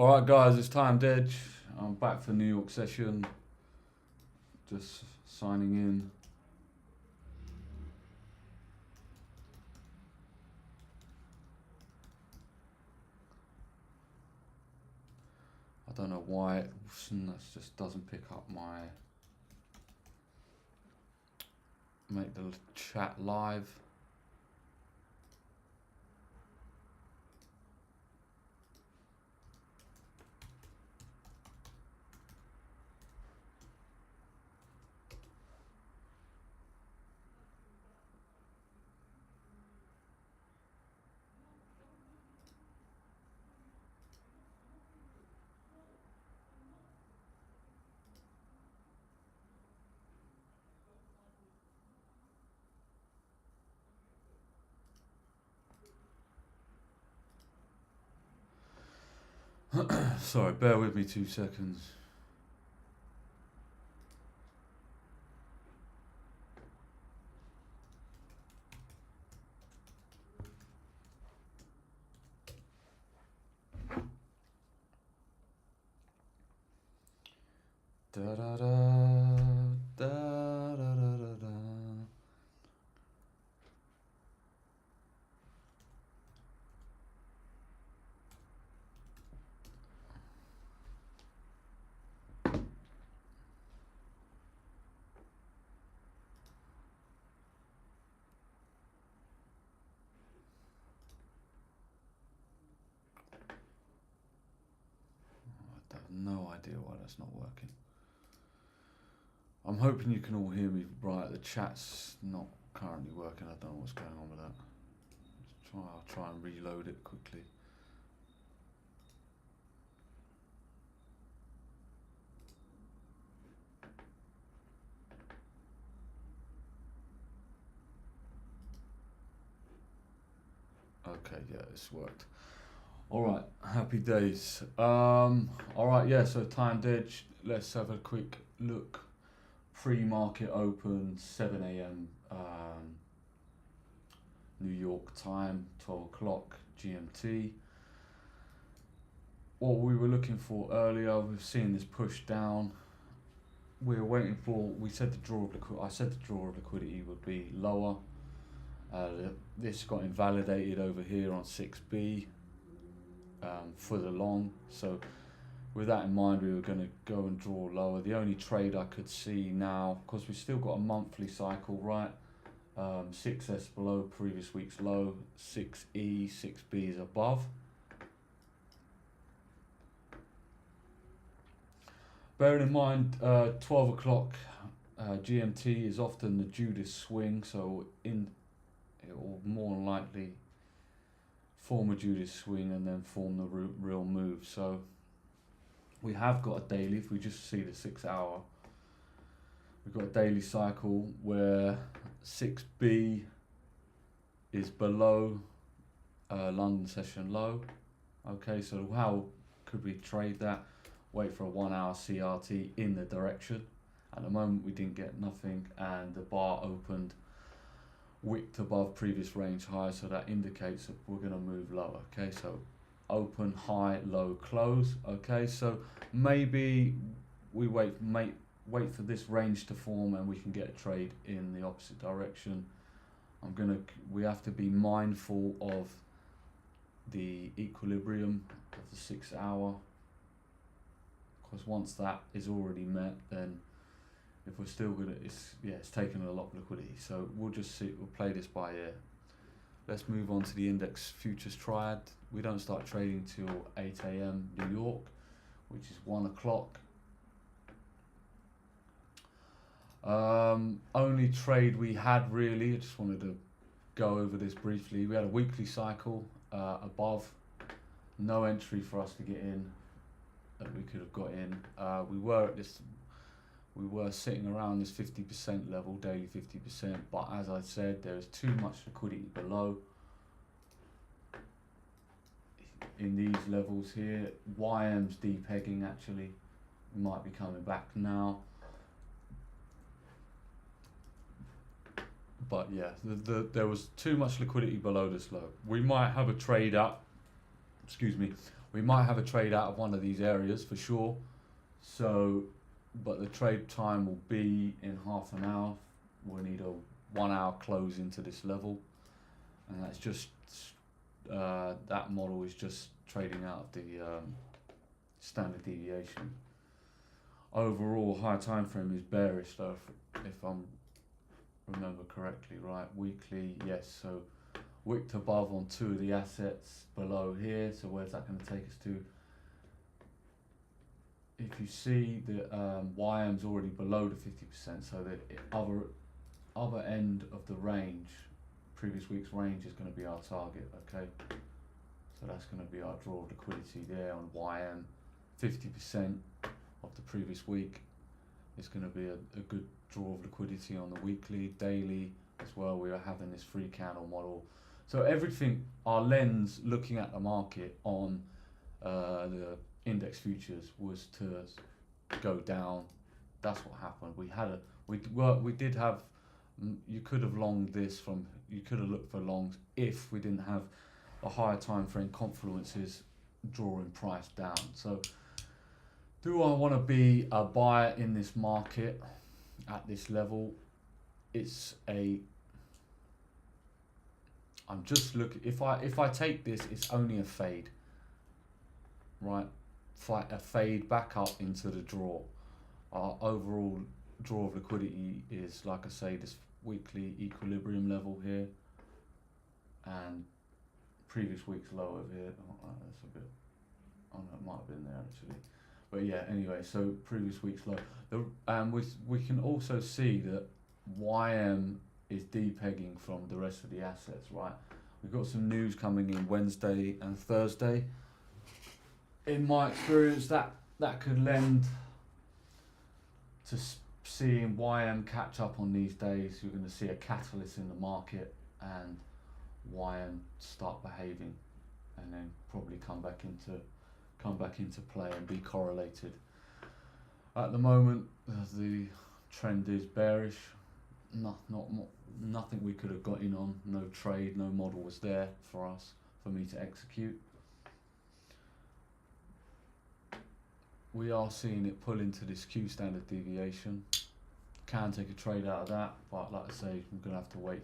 Alright guys, it's timed edge. I'm back for New York session. Just signing in. I don't know why it just doesn't pick up make the chat live. Sorry, bear with me 2 seconds. Da da da da da da da da. I have no idea why that's not working. I'm hoping you can all hear me right. The chat's not currently working. I don't know what's going on with that. I'll try and reload it quickly. Okay, yeah, it's worked. Alright, happy days. Alright, yeah, so timed edge. Let's have a quick look. Pre-market open, 7 a.m. New York time, 12 o'clock GMT. What we were looking for earlier, we've seen this push down. We're waiting for, I said the draw of liquidity would be lower. This got invalidated over here on 6B for the long. So with that in mind, we were going to go and draw lower. The only trade I could see now, because we've still got a monthly cycle, right? 6S below previous week's low, 6E, 6B is above. Bearing in mind, 12 o'clock GMT is often the Judas swing, so it will more than likely form a Judas swing and then form the real move. So we have got a daily. If we just see the 6 hour, we've got a daily cycle where 6B is below London session low. Okay, so how could we trade that? Wait for a 1 hour CRT in the direction. At the moment we didn't get nothing, and the bar opened wicked above previous range high, so that indicates that we're going to move lower. Okay, so open, high, low, close. Okay, so maybe we wait for this range to form and we can get a trade in the opposite direction. We have to be mindful of the equilibrium of the 6 hour, because once that is already met, then if we're still gonna, it's taken a lot of liquidity. So we'll just see, we'll play this by ear. Let's move on to the index futures triad. We don't start trading till 8 a.m. New York, which is 1 o'clock. Only trade we had really, I just wanted to go over this briefly. We had a weekly cycle above, no entry for us to get in that we could have got in. We were sitting around this 50% level, daily 50%, but as I said, there is too much liquidity below. In these levels here, YM's depegging actually, might be coming back now. But yeah, there was too much liquidity below this low. We might have a trade up, excuse me, We might have a trade out of one of these areas for sure. So, but the trade time will be in half an hour. We'll need a 1 hour close into this level, and that's just that model is just trading out of the standard deviation. Overall, higher time frame is bearish though, if I'm remember correctly, right? Weekly, yes. So wicked above on two of the assets below here. So where's that going to take us to? If you see the YM's already below the 50%, so the other end of the range, previous week's range, is going to be our target. Okay, so that's going to be our draw of liquidity there on YM. 50% of the previous week is going to be a good draw of liquidity on the weekly, daily as well. We are having this free candle model, so everything, our lens looking at the market on the index futures was to go down. That's what happened. We did have, you could have longed this from, you could have looked for longs if we didn't have a higher time frame confluences drawing price down. So do I want to be a buyer in this market at this level? I'm just looking, if I take this, it's only a fade, right? A fade back up into the draw. Our overall draw of liquidity is, like I say, this weekly equilibrium level here, and previous week's low over here. Oh, that's a bit, oh no, it might have been there actually. But yeah, anyway, so previous week's low. We can also see that YM is depegging from the rest of the assets, right? We've got some news coming in Wednesday and Thursday. In my experience, that could lend to seeing YM catch up on these days. You're going to see a catalyst in the market and YM start behaving, and then probably come back into play and be correlated. At the moment, the trend is bearish. Nothing we could have got in on. No trade, no model was there for me to execute. We are seeing it pull into this Q standard deviation. Can take a trade out of that, but like I say, I'm gonna have to wait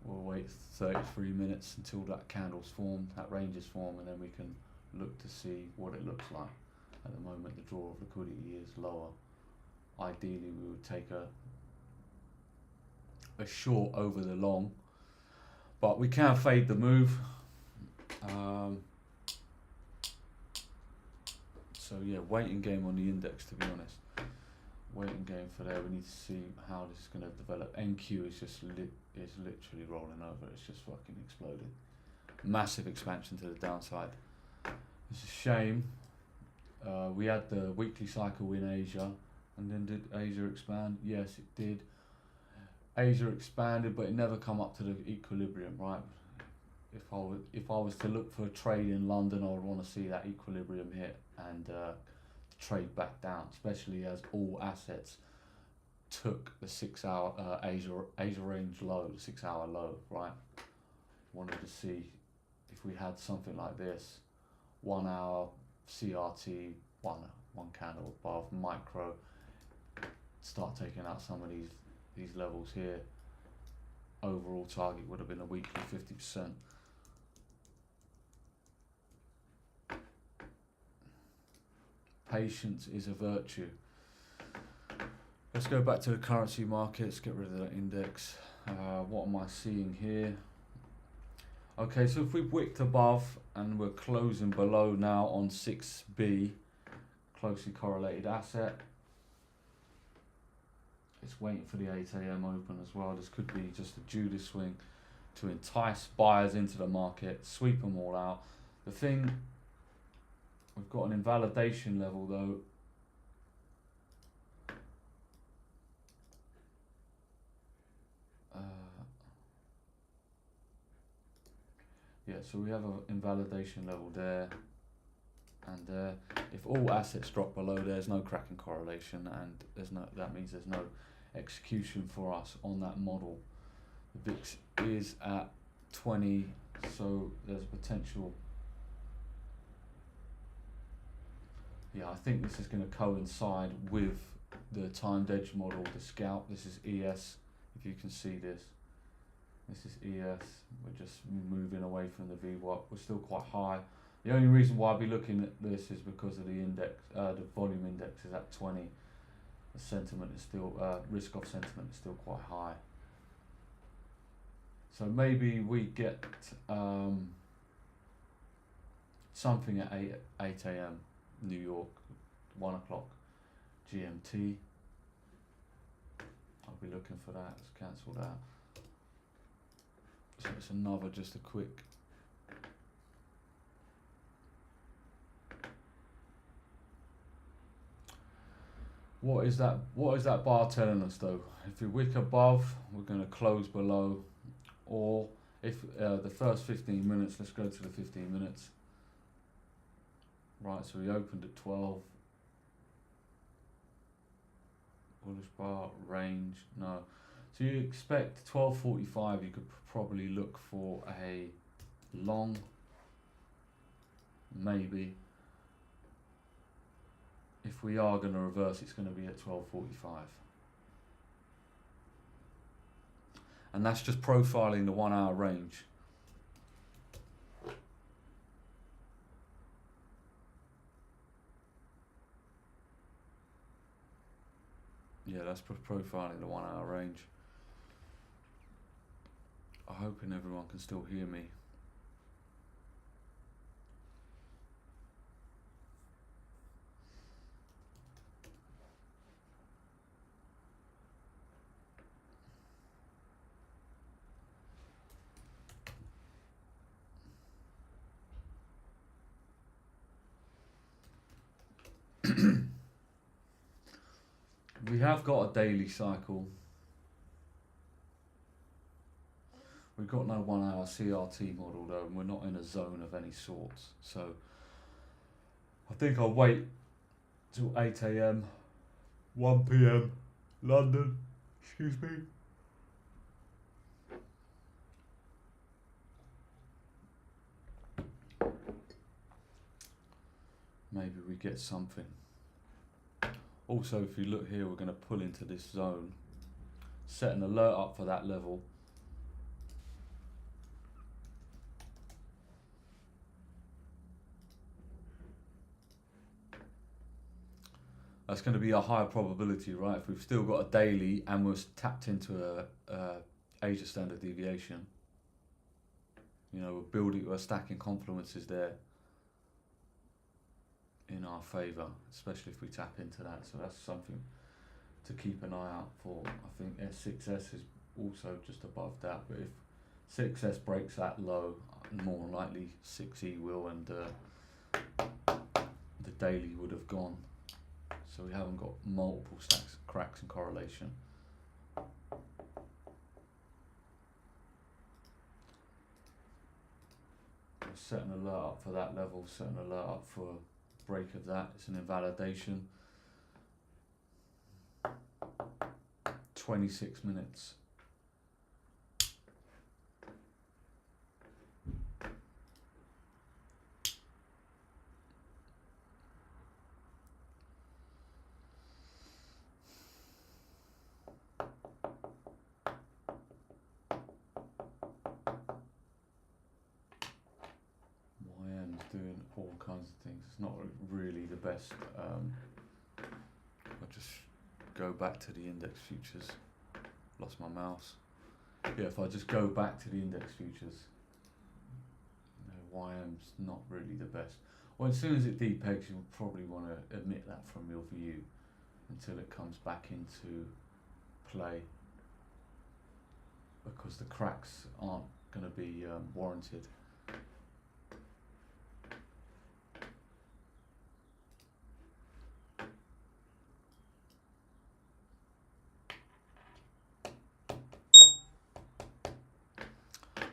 we'll wait 33 minutes until that candle's formed, that range is formed, and then we can look to see what it looks like. At the moment, the draw of liquidity is lower. Ideally, we would take a short over the long, but we can fade the move. So yeah, waiting game on the index, to be honest. Waiting game for there. We need to see how this is going to develop. NQ is just is literally rolling over. It's just fucking exploded. Massive expansion to the downside. It's a shame. We had the weekly cycle in Asia, and then did Asia expand? Yes, it did. Asia expanded, but it never come up to the equilibrium, right? If I was to look for a trade in London, I would want to see that equilibrium hit and trade back down, especially as all assets took the 6 hour Asia range low, the 6 hour low, right? Wanted to see if we had something like this, 1 hour CRT, one candle above micro, start taking out some of these levels here. Overall target would have been a weekly 50%. Patience is a virtue. Let's go back to the currency markets, get rid of that index. What am I seeing here? Okay, so if we've wicked above and we're closing below now on 6B, closely correlated asset. It's waiting for the 8 AM open as well. This could be just a Judas swing to entice buyers into the market, sweep them all out. The thing, we've got an invalidation level though. Yeah, so we have an invalidation level there and there. If all assets drop below, there's no cracking correlation, and that means there's no execution for us on that model. The VIX is at 20, so there's potential yeah, I think this is going to coincide with the timed edge model, the scalp. This is ES, if you can see this. This is ES. We're just moving away from the VWAP. We're still quite high. The only reason why I'll be looking at this is because of the index, the volume index is at 20. The sentiment is still, risk off sentiment is still quite high. So maybe we get something at 8 a.m. New York, 1 o'clock GMT. I'll be looking for that. Let's cancel that. So it's another, just a quick. What is that bar telling us though? If we wick above, we're going to close below. Or if the first 15 minutes, let's go to the 15 minutes. Right, so we opened at 12. Bullish bar, range, no. So you expect 12.45, you could probably look for a long, maybe. If we are going to reverse, it's going to be at 12.45. And that's just profiling the 1 hour range. Yeah, that's profiling the 1 hour range. I'm hoping everyone can still hear me. We have got a daily cycle. We've got no 1 hour CRT model though, and we're not in a zone of any sorts. So I think I'll wait till 8 a.m, 1 p.m, London, excuse me. Maybe we get something. Also, if you look here, we're going to pull into this zone, set an alert up for that level. That's going to be a higher probability, right? If we've still got a daily and we're tapped into a Asia standard deviation, you know, we're stacking confluences there in our favour, especially if we tap into that. So that's something to keep an eye out for. I think S6S is also just above that, but if 6S breaks that low, more than likely 6E will, and the daily would have gone. So we haven't got multiple stacks, cracks and correlation. We'll set an alert up for that level, set an alert up for break of that. It's an invalidation. 26 minutes. Doing all kinds of things. It's not really the best. I'll just go back to the index futures. Lost my mouse. Yeah, if I just go back to the index futures, you know, YM's not really the best. Well, as soon as it depegs, you'll probably want to omit that from your view until it comes back into play, because the cracks aren't going to be warranted.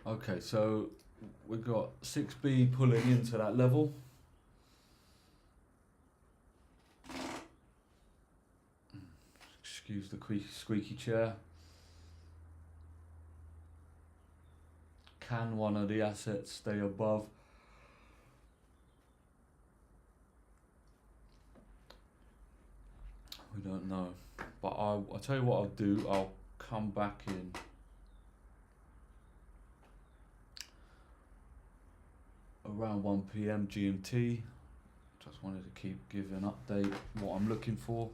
Okay, so we've got 6B pulling into that level. Excuse the squeaky chair. Can one of the assets stay above We don't know, but I'll tell you what I'll do. I'll come back in around 1 p.m. GMT. Just wanted to keep giving an update what I'm looking for.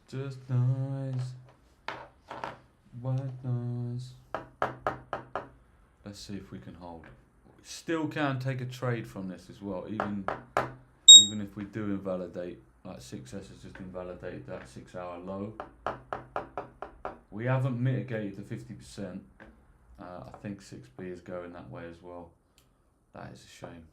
Just nice, white noise. Let's see if we can hold. We still can take a trade from this as well, even if we do invalidate, like 6S has just invalidated that 6 hour low. We haven't mitigated the 50%. I think 6B is going that way as well. That is a shame.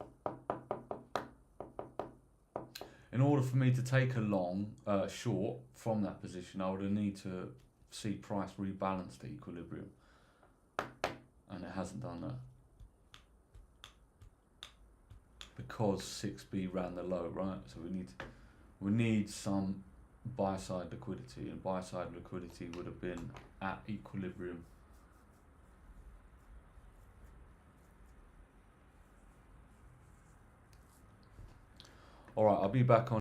In order for me to take a long, short from that position, I would need to see price rebalance to equilibrium, and it hasn't done that because 6B ran the low, right? So we need some buy side liquidity, and buy side liquidity would have been at equilibrium. All right, I'll be back on.